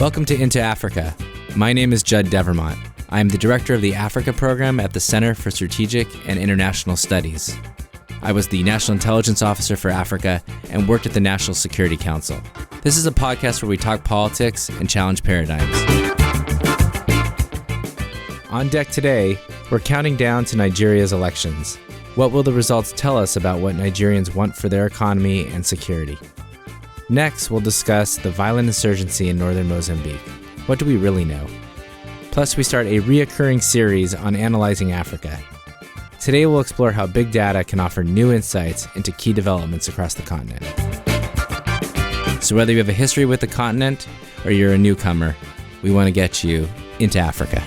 Welcome to Into Africa. My name is Judd Devermont. I am the director of the Africa program at the Center for Strategic and International Studies. I was the National Intelligence Officer for Africa and worked at the National Security Council. This is a podcast where we talk politics and challenge paradigms. On deck today, we're counting down to Nigeria's elections. What will the results tell us about what Nigerians want for their economy and security? Next, we'll discuss the violent insurgency in northern Mozambique. What do we really know? Plus, we start a reoccurring series on analyzing Africa. Today, we'll explore how big data can offer new insights into key developments across the continent. So whether you have a history with the continent or you're a newcomer, we want to get you into Africa.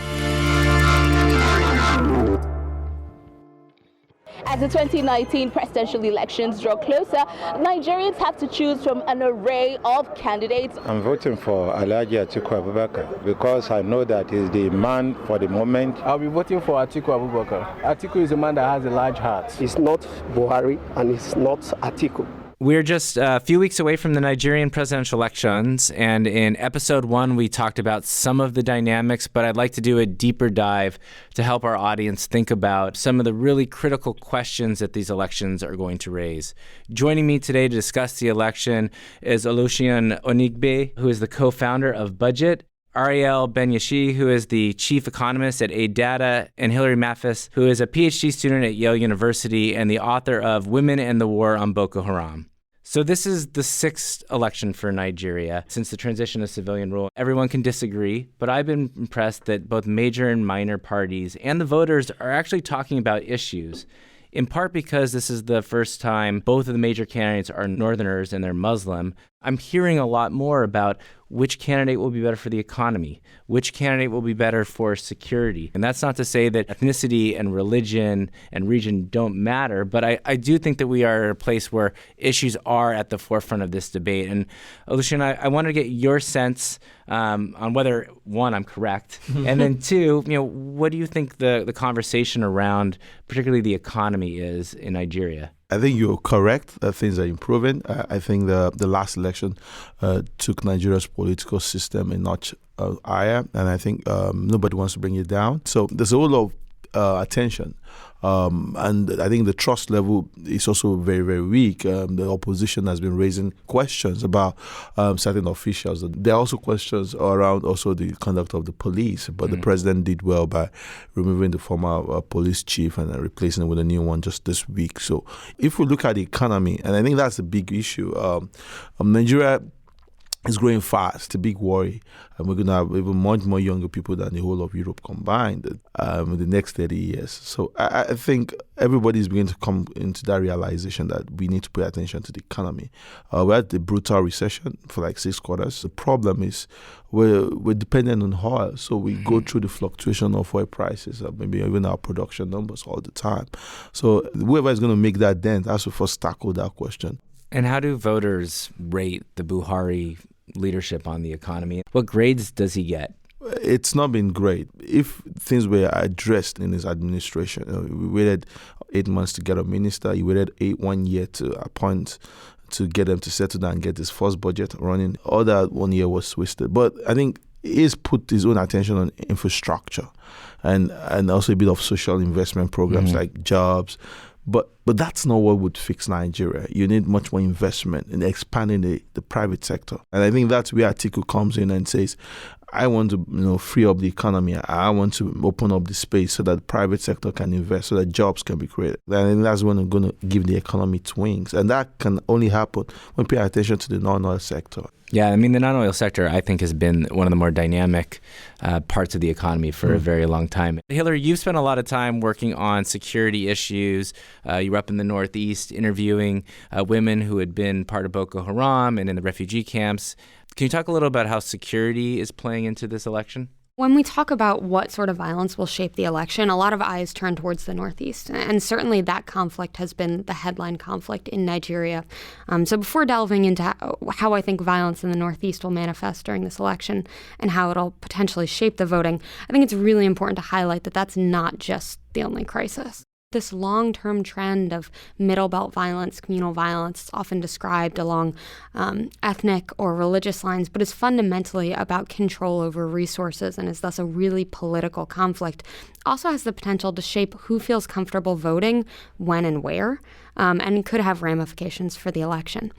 As the 2019 presidential elections draw closer, Nigerians have to choose from an array of candidates. I'm voting for Alhaji Atiku Abubakar because I know that he's the man for the moment. I'll be voting for Atiku Abubakar. Atiku is a man that has a large heart. It's not Buhari and it's not Atiku. We're just a few weeks away from the Nigerian presidential elections, and in episode 1, we talked about some of the dynamics, but I'd like to do a deeper dive to help our audience think about some of the really critical questions that these elections are going to raise. Joining me today to discuss the election is Olúseun Onígbińdé, who is the co-founder of BudgIT, Ariel Ben Yishay, who is the chief economist at AidData, and Hilary Matfess, who is a PhD student at Yale University and the author of Women and the War on Boko Haram. So this is the 6th election for Nigeria since the transition to civilian rule. Everyone can disagree, but I've been impressed that both major and minor parties and the voters are actually talking about issues, in part because this is the first time both of the major candidates are Northerners and they're Muslim. I'm hearing a lot more about which candidate will be better for the economy, which candidate will be better for security. And that's not to say that ethnicity and religion and region don't matter, but I do think that we are at a place where issues are at the forefront of this debate. And Olúseun, I wanted to get your sense on whether, one, I'm correct, and then two, what do you think the conversation around particularly the economy is in Nigeria? I think you're correct that things are improving. I think the last election took Nigeria's political system a notch higher, and I think nobody wants to bring it down. So there's a whole lot of attention. And I think the trust level is also very, very weak. The opposition has been raising questions about certain officials. There are also questions around also the conduct of the police, but the president did well by removing the former police chief and replacing it with a new one just this week. So if we look at the economy, and I think that's a big issue, Nigeria is growing fast, a big worry. And we're going to have even much more younger people than the whole of Europe combined in the next 30 years. So I think everybody's beginning to come into that realization that we need to pay attention to the economy. We're at the brutal recession for like 6 quarters. The problem is we're dependent on oil. So we go through the fluctuation of oil prices, maybe even our production numbers all the time. So whoever is going to make that dent has to first tackle that question. And how do voters rate the Buhari leadership on the economy? What grades does he get? It's not been great. If things were addressed in his administration, we waited 8 months to get a minister. He waited 1 year to appoint, to get them to settle down and get his first budget running. All that 1 year was wasted. But I think he's put his own attention on infrastructure and also a bit of social investment programs like jobs. But that's not what would fix Nigeria. You need much more investment in expanding the private sector. And I think that's where Atiku comes in and says, I want to free up the economy. I want to open up the space so that the private sector can invest, so that jobs can be created. And I think that's when we're going to give the economy its wings. And that can only happen when we pay attention to the non-oil sector. Yeah, I mean, the non-oil sector, I think, has been one of the more dynamic parts of the economy for a very long time. Hilary, you've spent a lot of time working on security issues. You were up in the Northeast interviewing women who had been part of Boko Haram and in the refugee camps. Can you talk a little about how security is playing into this election? When we talk about what sort of violence will shape the election, a lot of eyes turn towards the Northeast. And certainly that conflict has been the headline conflict in Nigeria. So before delving into how I think violence in the Northeast will manifest during this election and how it'll potentially shape the voting, I think it's really important to highlight that that's not just the only crisis. this long-term trend of middle belt violence, communal violence. It's often described along ethnic or religious lines, but is fundamentally about control over resources and is thus a really political conflict. Also has the potential to shape who feels comfortable voting, when and where, and could have ramifications for the election.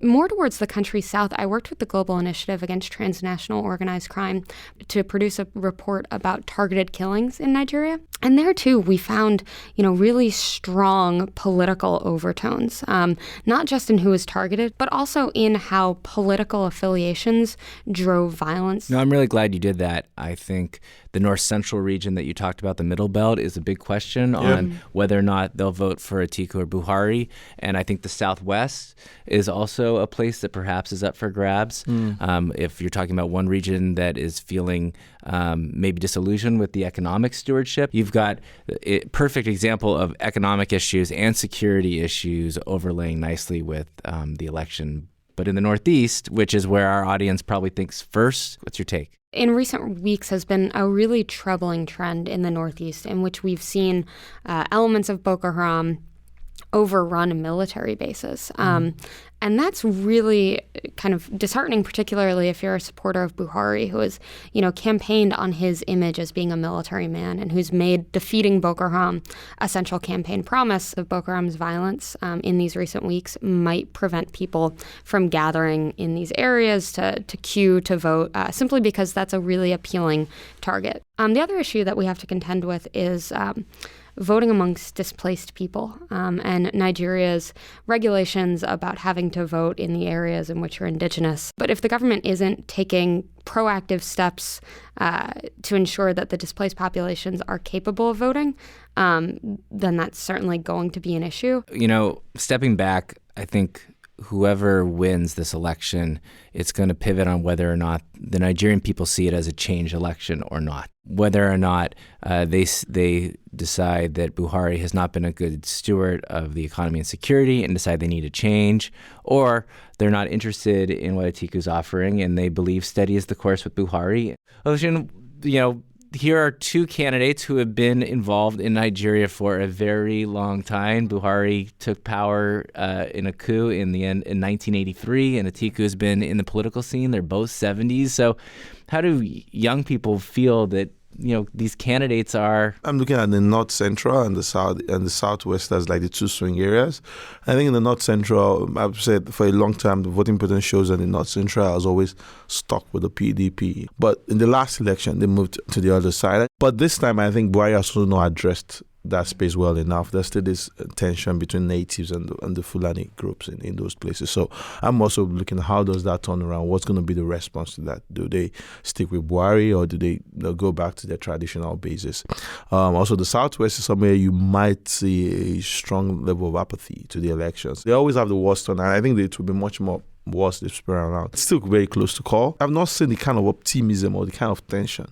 More towards the country's south, I worked with the Global Initiative Against Transnational Organized Crime to produce a report about targeted killings in Nigeria. And there, too, we found, really strong political overtones, not just in who was targeted, but also in how political affiliations drove violence. No, I'm really glad you did that. I think the north central region that you talked about, the Middle Belt, is a big question on whether or not they'll vote for Atiku or Buhari. And I think the Southwest is also a place that perhaps is up for grabs. If you're talking about one region that is feeling maybe disillusioned with the economic stewardship, you've got a perfect example of economic issues and security issues overlaying nicely with the election. But in the Northeast, which is where our audience probably thinks first, what's your take? In recent weeks has been a really troubling trend in the Northeast in which we've seen elements of Boko Haram overrun military bases. And that's really kind of disheartening, particularly if you're a supporter of Buhari, who has, campaigned on his image as being a military man and who's made defeating Boko Haram a central campaign promise. Of Boko Haram's violence in these recent weeks might prevent people from gathering in these areas to queue to vote, simply because that's a really appealing target. The other issue that we have to contend with is voting amongst displaced people and Nigeria's regulations about having to vote in the areas in which you're indigenous. But if the government isn't taking proactive steps to ensure that the displaced populations are capable of voting, then that's certainly going to be an issue. Stepping back, I think whoever wins this election, it's going to pivot on whether or not the Nigerian people see it as a change election or not. Whether or not they decide that Buhari has not been a good steward of the economy and security and decide they need a change, or they're not interested in what Atiku's offering and they believe steady is the course with Buhari. Olúseun, here are two candidates who have been involved in Nigeria for a very long time. Buhari took power in a coup in 1983, and Atiku has been in the political scene. They're both 70s. So how do young people feel that these candidates are? I'm looking at the North Central and the South and the Southwest as like the two swing areas. I think in the North Central, I've said for a long time, the voting pattern shows that the North Central has always stuck with the PDP. But in the last election, they moved to the other side. But this time, I think Buhari has also not addressed that space well enough. There's still this tension between natives and the Fulani groups in those places. So I'm also looking at how does that turn around? What's going to be the response to that? Do they stick with Buhari or do they go back to their traditional basis? Also, the Southwest is somewhere you might see a strong level of apathy to the elections. They always have the worst one, and I think it will be much more worse this spring around. It's still very close to call. I've not seen the kind of optimism or the kind of tension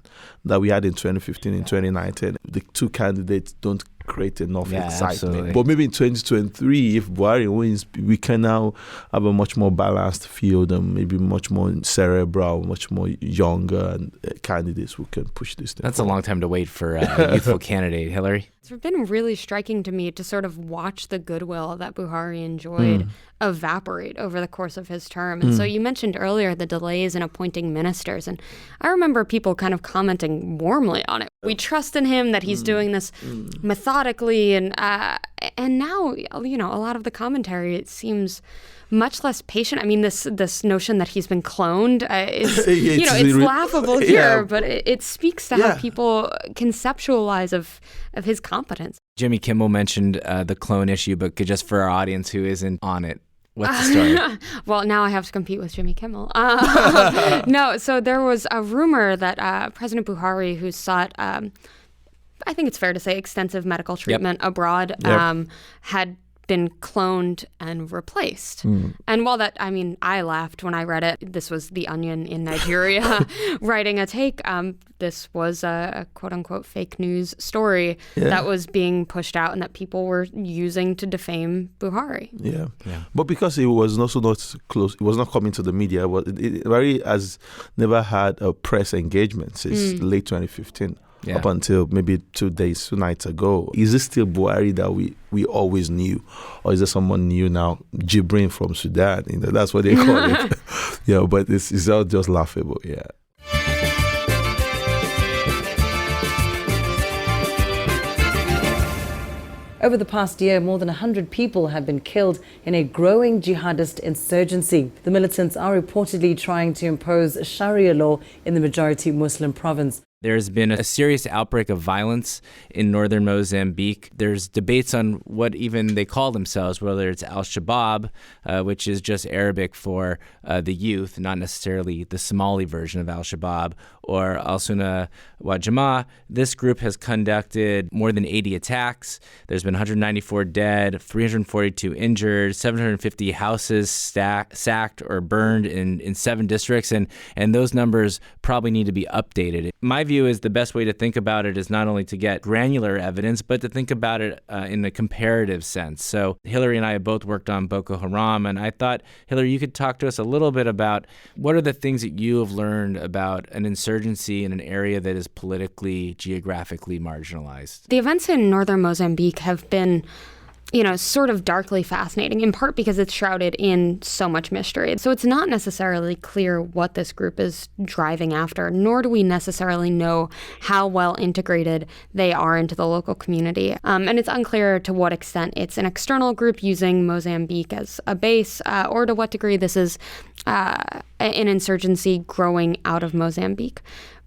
that we had in 2015 and 2019. The two candidates don't create enough excitement. Absolutely. But maybe in 2023, if Buhari wins, we can now have a much more balanced field and maybe much more cerebral, much more younger candidates who can push this thing. That's a long time to wait for a youthful candidate. Hilary? It's been really striking to me to sort of watch the goodwill that Buhari enjoyed evaporate over the course of his term. And so you mentioned earlier the delays in appointing ministers. And I remember people kind of commenting warmly on it. We trust in him that he's doing this methodically. And now, a lot of the commentary, it seems much less patient. I mean, this notion that he's been cloned is, it's laughable here, but it speaks to how people conceptualize of his competence. Jimmy Kimmel mentioned the clone issue, but just for our audience who isn't on it, what's the story? Well, now I have to compete with Jimmy Kimmel. No, so there was a rumor that President Buhari, who sought, I think it's fair to say, extensive medical treatment abroad, had been cloned and replaced. And while that, I laughed when I read it. This was The Onion in Nigeria writing a take. This was a quote-unquote fake news story that was being pushed out and that people were using to defame Buhari. Yeah. But because it was also not close, it was not coming to the media. Buhari has never had a press engagement since late 2015. up until maybe 2 nights ago. Is it still Buhari that we always knew? Or is there someone new now, Jibrin from Sudan? That's what they call it. But it's all just laughable, Over the past year, more than 100 people have been killed in a growing jihadist insurgency. The militants are reportedly trying to impose Sharia law in the majority Muslim province. There's been a serious outbreak of violence in northern Mozambique. There's debates on what even they call themselves, whether it's Al-Shabaab, which is just Arabic for the youth, not necessarily the Somali version of Al-Shabaab, or Al-Sunnah wa Jama'ah. This group has conducted more than 80 attacks. There's been 194 dead, 342 injured, 750 houses sacked or burned in 7 districts, and those numbers probably need to be updated. My view is the best way to think about it is not only to get granular evidence, but to think about it in a comparative sense. So Hilary and I have both worked on Boko Haram, and I thought, Hilary, you could talk to us a little bit about what are the things that you have learned about an insurgency in an area that is politically, geographically marginalized. The events in northern Mozambique have been sort of darkly fascinating, in part because it's shrouded in so much mystery. So it's not necessarily clear what this group is driving after, nor do we necessarily know how well integrated they are into the local community. And it's unclear to what extent it's an external group using Mozambique as a base, or to what degree this is an insurgency growing out of Mozambique.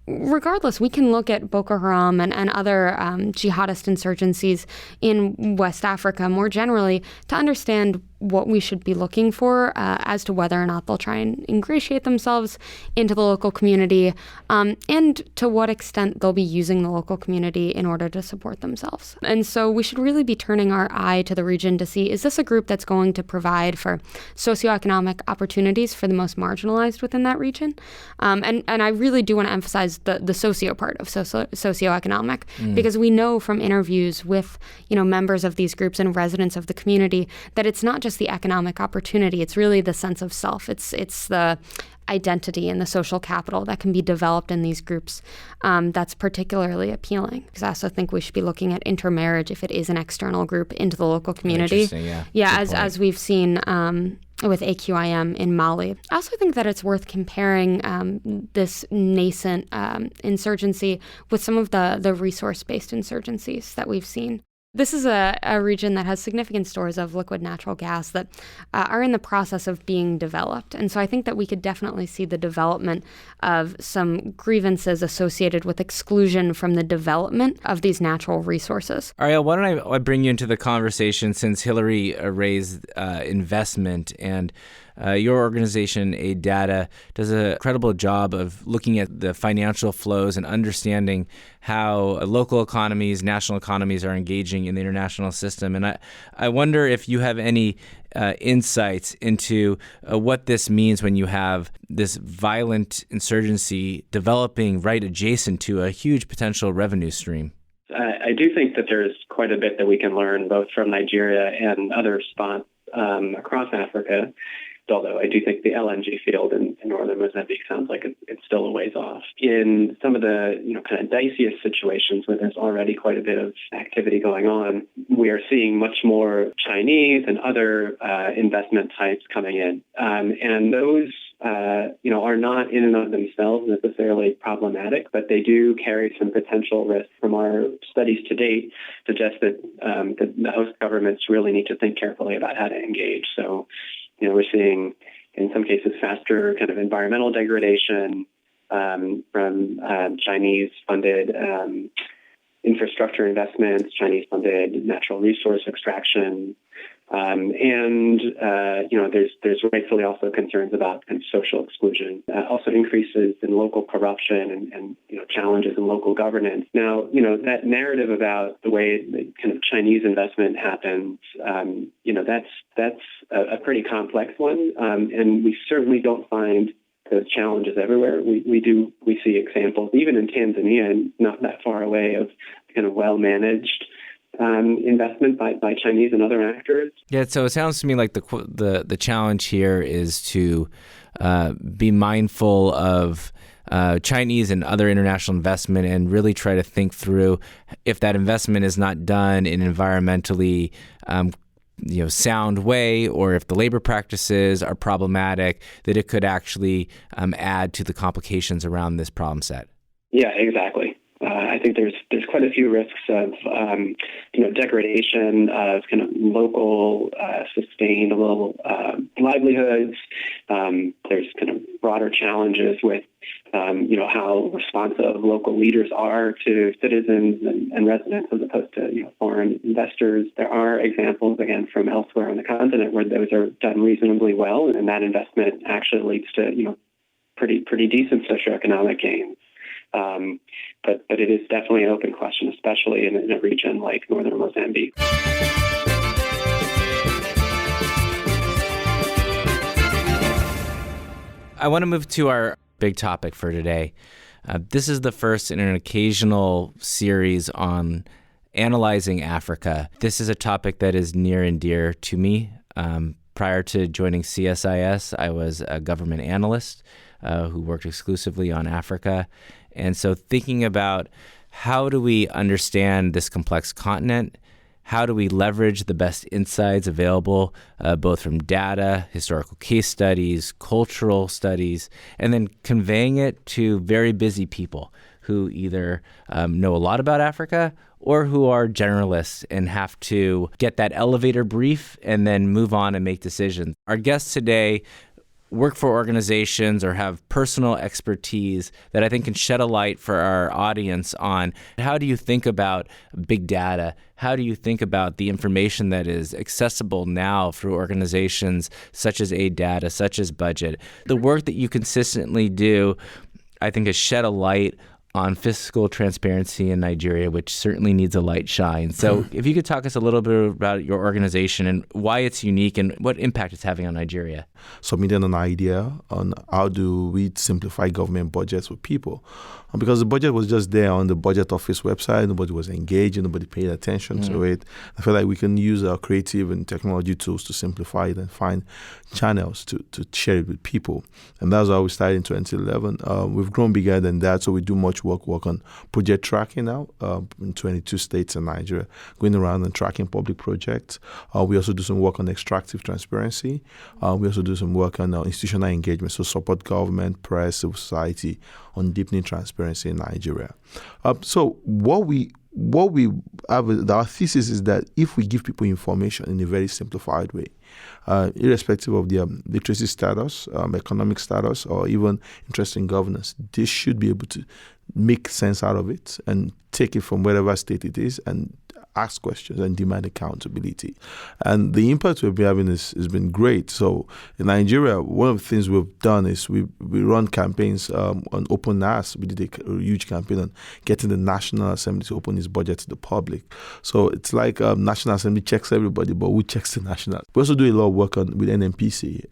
Regardless, we can look at Boko Haram and other jihadist insurgencies in West Africa more generally to understand what we should be looking for as to whether or not they'll try and ingratiate themselves into the local community, and to what extent they'll be using the local community in order to support themselves. And so we should really be turning our eye to the region to see, is this a group that's going to provide for socioeconomic opportunities for the most marginalized within that region? And I really do want to emphasize the socio part of socioeconomic, because we know from interviews with members of these groups and residents of the community that it's not just the economic opportunity, it's really the sense of self. It's the identity and the social capital that can be developed in these groups that's particularly appealing. Because I also think we should be looking at intermarriage, if it is an external group, into the local community. Interesting, yeah. As we've seen with AQIM in Mali. I also think that it's worth comparing this nascent insurgency with some of the resource-based insurgencies that we've seen. This is a region that has significant stores of liquid natural gas that are in the process of being developed. And so I think that we could definitely see the development of some grievances associated with exclusion from the development of these natural resources. Ariel, why don't I bring you into the conversation, since Hilary raised investment, and your organization, AidData, does a incredible job of looking at the financial flows and understanding how local economies, national economies are engaging in the international system. And I wonder if you have any insights into what this means when you have this violent insurgency developing right adjacent to a huge potential revenue stream. I do think that there's quite a bit that we can learn both from Nigeria and other spots across Africa. Although I do think the LNG field in northern Mozambique sounds like it's still a ways off. In some of the kind of diciest situations where there's already quite a bit of activity going on, we are seeing much more Chinese and other investment types coming in, and those are not in and of themselves necessarily problematic, but they do carry some potential risk. From our studies to date, suggest that the host governments really need to think carefully about how to engage. So, we're seeing, in some cases, faster kind of environmental degradation from Chinese-funded infrastructure investments, Chinese-funded natural resource extraction, and there's rightfully also concerns about kind of social exclusion, also increases in local corruption and challenges in local governance. Now, that narrative about the way the kind of Chinese investment happens, that's a pretty complex one, and we certainly don't find those challenges everywhere. We see examples, even in Tanzania, and not that far away, of kind of well-managed investment by Chinese and other actors. Yeah, so it sounds to me like the challenge here is to be mindful of Chinese and other international investment and really try to think through if that investment is not done in an environmentally sound way, or if the labor practices are problematic, that it could actually add to the complications around this problem set. Yeah, exactly. I think there's quite a few risks of degradation of kind of local sustainable livelihoods. There's kind of broader challenges with how responsive local leaders are to citizens and residents as opposed to foreign investors. There are examples again from elsewhere on the continent where those are done reasonably well, and that investment actually leads to pretty decent socioeconomic gains. But it is definitely an open question, especially in a region like northern Mozambique. I want to move to our big topic for today. This is the first in an occasional series on analyzing Africa. This is a topic that is near and dear to me. Prior to joining CSIS, I was a government analyst who worked exclusively on Africa. And so thinking about how do we understand this complex continent, how do we leverage the best insights available, both from data, historical case studies, cultural studies, and then conveying it to very busy people who either know a lot about Africa or who are generalists and have to get that elevator brief and then move on and make decisions. Our guests today work for organizations or have personal expertise that I think can shed a light for our audience on how do you think about big data? How do you think about the information that is accessible now through organizations such as AidData, such as BudgIT? The work that you consistently do, I think, has shed a light on fiscal transparency in Nigeria, which certainly needs a light shine. So if you could talk us a little bit about your organization and why it's unique and what impact it's having on Nigeria. Submitting an idea on how do we simplify government budgets for people. Because the budget was just there on the budget office website, nobody was engaged, nobody paid attention to it. I feel like we can use our creative and technology tools to simplify it and find channels to share it with people. And that's how we started in 2011. We've grown bigger than that, so we do much work on project tracking now in 22 states in Nigeria, going around and tracking public projects. We also do some work on extractive transparency. We also do some work on institutional engagement, so support government, press, civil society on deepening transparency in Nigeria. So what we have, our thesis is that if we give people information in a very simplified way, irrespective of their literacy status, economic status, or even interest in governance, they should be able to make sense out of it and take it from wherever state it is and ask questions and demand accountability. And the impact we've been having has been great. So in Nigeria, one of the things we've done is we run campaigns on open NAS. We did a huge campaign on getting the National Assembly to open its budget to the public. So it's like National Assembly checks everybody, but who checks the National? We also do a lot of work with NNPC,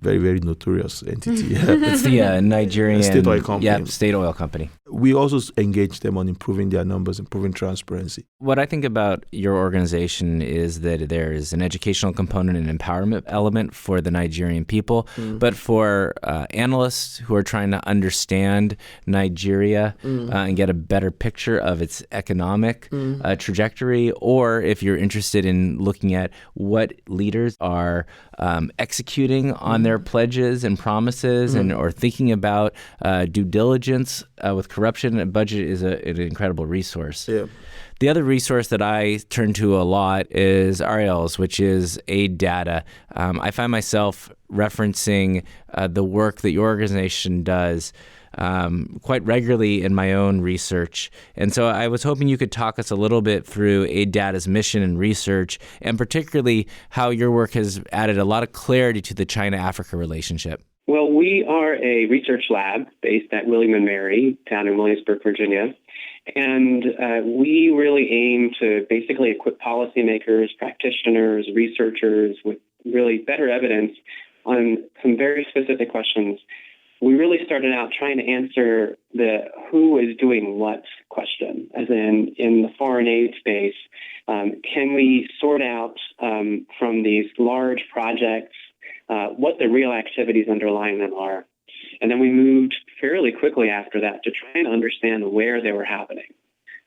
very, very notorious entity. It's the Nigerian state oil company. Yeah, state oil company. We also engage them on improving their numbers, improving transparency. What I think about your organization is that there is an educational component and empowerment element for the Nigerian people, but for analysts who are trying to understand Nigeria and get a better picture of its economic trajectory, or if you're interested in looking at what leaders are executing on their pledges and promises or thinking about due diligence with corruption, BudgIT is an incredible resource. Yeah. The other resource that I turn to a lot is Ariel's, which is AidData. I find myself referencing the work that your organization does quite regularly in my own research. And so I was hoping you could talk us a little bit through AidData's mission and research, and particularly how your work has added a lot of clarity to the China-Africa relationship. Well, we are a research lab based at William & Mary down in Williamsburg, Virginia. And we really aim to basically equip policymakers, practitioners, researchers with really better evidence on some very specific questions. We really started out trying to answer the who is doing what question, as in the foreign aid space. Can we sort out from these large projects what the real activities underlying them are? And then we moved fairly quickly after that to try and understand where they were happening.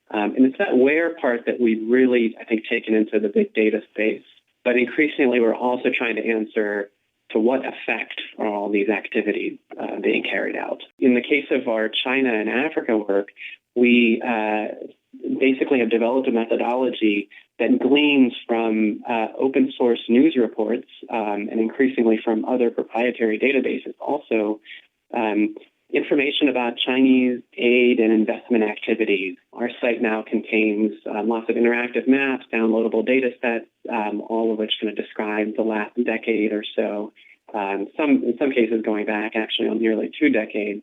And it's that where part that we've really, I think, taken into the big data space. But increasingly, we're also trying to answer to what effect are all these activities being carried out. In the case of our China and Africa work, we basically have developed a methodology that gleans from open source news reports and increasingly from other proprietary databases also information about Chinese aid and investment activities. Our site now contains lots of interactive maps, downloadable data sets, all of which kind of describe the last decade or so, in some cases going back actually on nearly 2 decades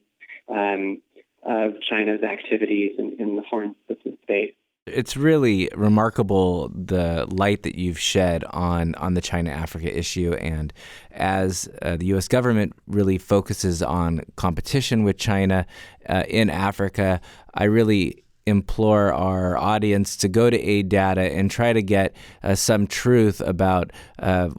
of China's activities in the foreign assistance space. It's really remarkable the light that you've shed on the China-Africa issue. And as the U.S. government really focuses on competition with China in Africa, I really implore our audience to go to AidData and try to get some truth about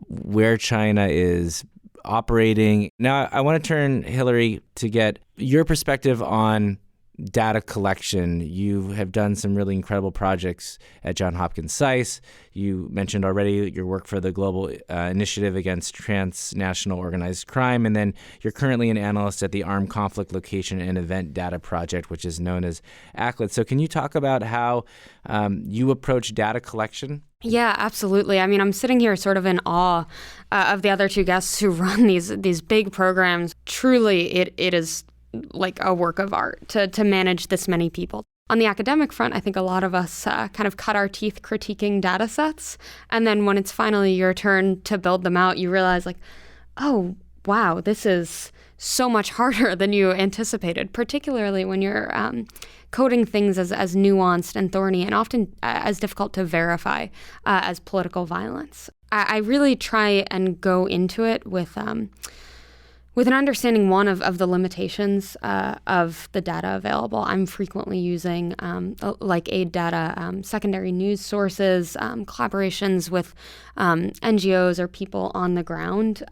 where China is operating. Now, I want to turn, Hilary, to get your perspective on data collection. You have done some really incredible projects at Johns Hopkins CSIS. You mentioned already your work for the Global Initiative Against Transnational Organized Crime, and then you're currently an analyst at the Armed Conflict Location and Event Data Project, which is known as ACLED. So can you talk about how you approach data collection? Yeah, absolutely. I mean, I'm sitting here sort of in awe of the other two guests who run these big programs. Truly, it is like a work of art to manage this many people. On the academic front, I think a lot of us kind of cut our teeth critiquing data sets. And then when it's finally your turn to build them out, you realize like, oh, wow, this is so much harder than you anticipated, particularly when you're coding things as nuanced and thorny and often as difficult to verify as political violence. I really try and go into it with an understanding, one, of the limitations of the data available. I'm frequently using, like AidData, secondary news sources, collaborations with NGOs or people on the ground,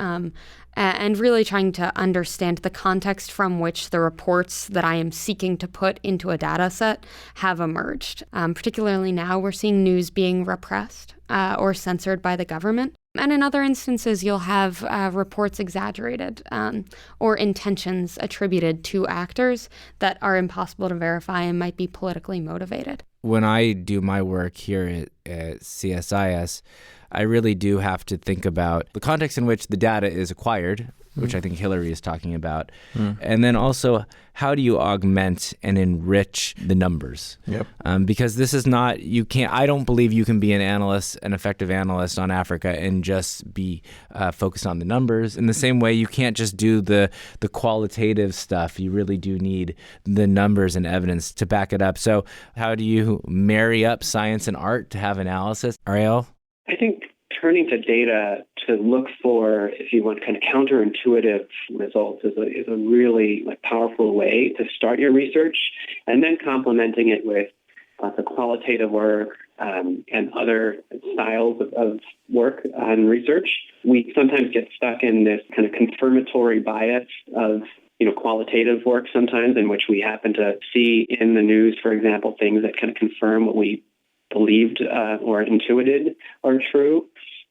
and really trying to understand the context from which the reports that I am seeking to put into a data set have emerged. Particularly now, we're seeing news being repressed or censored by the government. And in other instances, you'll have reports exaggerated or intentions attributed to actors that are impossible to verify and might be politically motivated. When I do my work here at CSIS, I really do have to think about the context in which the data is acquired, which I think Hilary is talking about, and then also how do you augment and enrich the numbers? Yep. Because this is not, I don't believe you can be an effective analyst on Africa and just be focused on the numbers. In the same way, you can't just do the qualitative stuff. You really do need the numbers and evidence to back it up. So how do you marry up science and art to have analysis? Ariel? I think turning to data to look for, if you want, kind of counterintuitive results is a really powerful way to start your research, and then complementing it with lots of qualitative work and other styles of work on research. We sometimes get stuck in this kind of confirmatory bias of qualitative work sometimes, in which we happen to see in the news, for example, things that kind of confirm what we believed or intuited are true,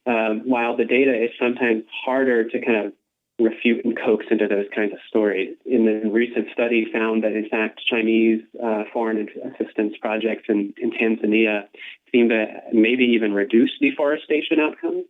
while the data is sometimes harder to kind of refute and coax into those kinds of stories. In the recent study found that, in fact, Chinese foreign assistance projects in Tanzania seem to maybe even reduce deforestation outcomes,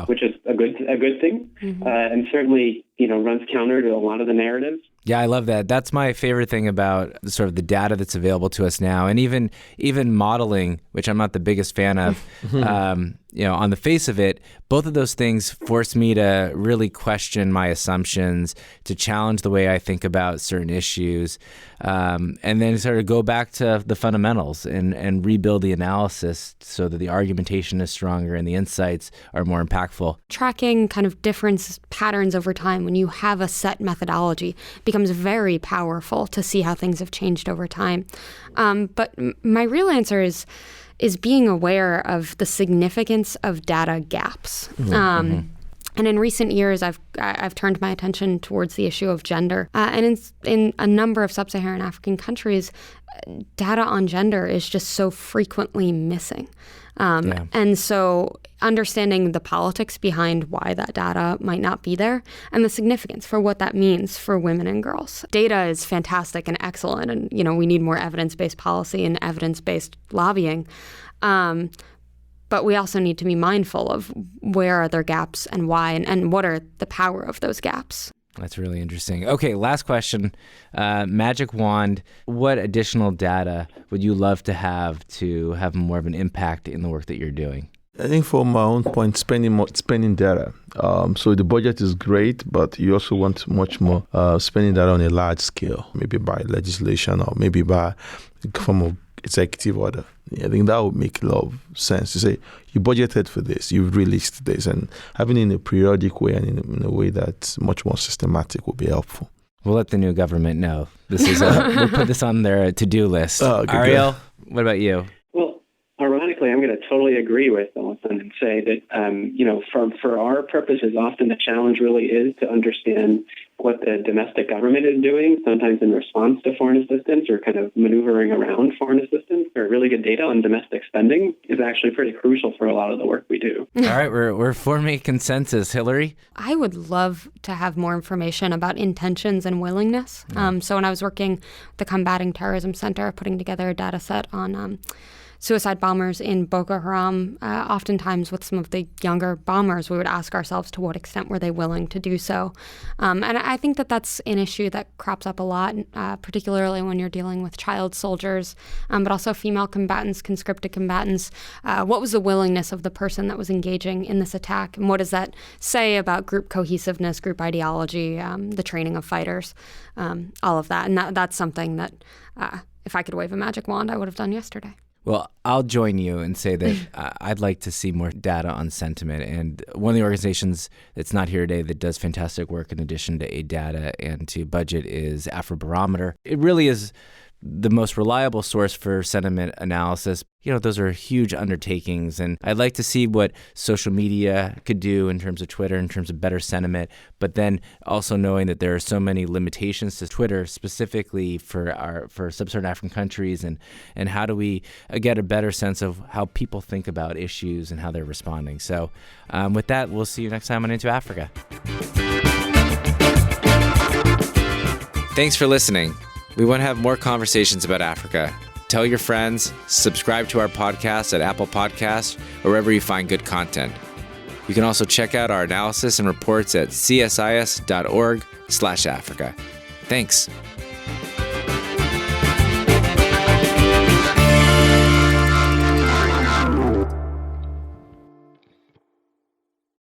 which is a good thing, and certainly runs counter to a lot of the narratives. Yeah, I love that. That's my favorite thing about sort of the data that's available to us now, and even modeling, which I'm not the biggest fan of. On the face of it, both of those things force me to really question my assumptions, to challenge the way I think about certain issues, and then sort of go back to the fundamentals and rebuild the analysis so that the argumentation is stronger and the insights are more impactful. Tracking kind of difference patterns over time when you have a set methodology becomes very powerful to see how things have changed over time. But my real answer is being aware of the significance of data gaps. And in recent years, I've turned my attention towards the issue of gender. And in a number of sub-Saharan African countries, data on gender is just so frequently missing. And so understanding the politics behind why that data might not be there and the significance for what that means for women and girls. Data is fantastic and excellent, and we need more evidence-based policy and evidence-based lobbying. But we also need to be mindful of where are there gaps and why, and what are the power of those gaps. That's really interesting. Okay, last question. Magic wand, what additional data would you love to have more of an impact in the work that you're doing? I think from my own point, spending data. So the budget is great, but you also want much more spending data on a large scale, maybe by legislation or maybe by form of executive order. I think that would make a lot of sense to say you budgeted for this, you've released this, and having it in a periodic way and in a way that's much more systematic would be helpful. We'll let the new government know. This is we'll put this on their to-do list. Ariel, what about you? Well, ironically, I'm going to totally agree with Olúseun and say that, for our purposes, often the challenge really is to understand what the domestic government is doing, sometimes in response to foreign assistance or kind of maneuvering around foreign assistance. Or really good data on domestic spending is actually pretty crucial for a lot of the work we do. All right, we're forming a consensus. Hilary? I would love to have more information about intentions and willingness. So when I was working at the Combating Terrorism Center, putting together a data set on suicide bombers in Boko Haram, oftentimes with some of the younger bombers, we would ask ourselves to what extent were they willing to do so. And I think that that's an issue that crops up a lot, particularly when you're dealing with child soldiers, but also female combatants, conscripted combatants. What was the willingness of the person that was engaging in this attack? And what does that say about group cohesiveness, group ideology, the training of fighters, all of that? And that's something that if I could wave a magic wand, I would have done yesterday. Well, I'll join you and say that I'd like to see more data on sentiment. And one of the organizations that's not here today that does fantastic work in addition to AidData and to BudgIT is Afrobarometer. It really is the most reliable source for sentiment analysis. Those are huge undertakings, and I'd like to see what social media could do in terms of Twitter, in terms of better sentiment, but then also knowing that there are so many limitations to Twitter specifically for sub-Saharan African countries, and how do we get a better sense of how people think about issues and how they're responding. So with that, we'll see you next time on Into Africa. Thanks for listening. We want to have more conversations about Africa. Tell your friends, subscribe to our podcast at Apple Podcasts or wherever you find good content. You can also check out our analysis and reports at csis.org/Africa. Thanks.